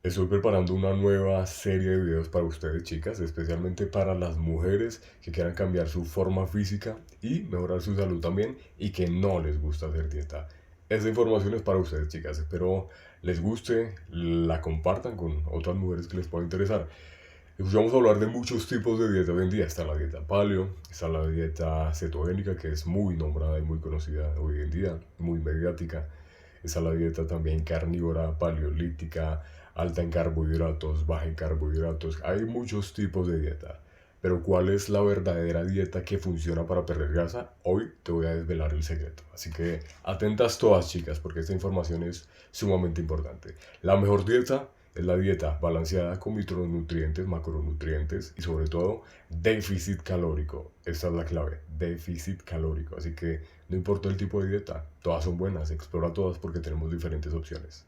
Estoy preparando una nueva serie de videos para ustedes, chicas, especialmente para las mujeres que quieran cambiar su forma física y mejorar su salud también y que no les gusta hacer dieta. Esta información es para ustedes, chicas. Espero les guste, la compartan con otras mujeres que les pueda interesar. Escuchamos hablar de muchos tipos de dieta hoy en día. Está la dieta paleo, está la dieta cetogénica, que es muy nombrada y muy conocida hoy en día, muy mediática. Está la dieta también carnívora, paleolítica, alta en carbohidratos, baja en carbohidratos. Hay muchos tipos de dieta. Pero ¿cuál es la verdadera dieta que funciona para perder grasa? Hoy te voy a desvelar el secreto. Así que atentas todas, chicas, porque esta información es sumamente importante. La mejor dieta es la dieta balanceada con micronutrientes, macronutrientes y sobre todo déficit calórico. Esta es la clave, déficit calórico. Así que no importa el tipo de dieta, todas son buenas, explora todas porque tenemos diferentes opciones.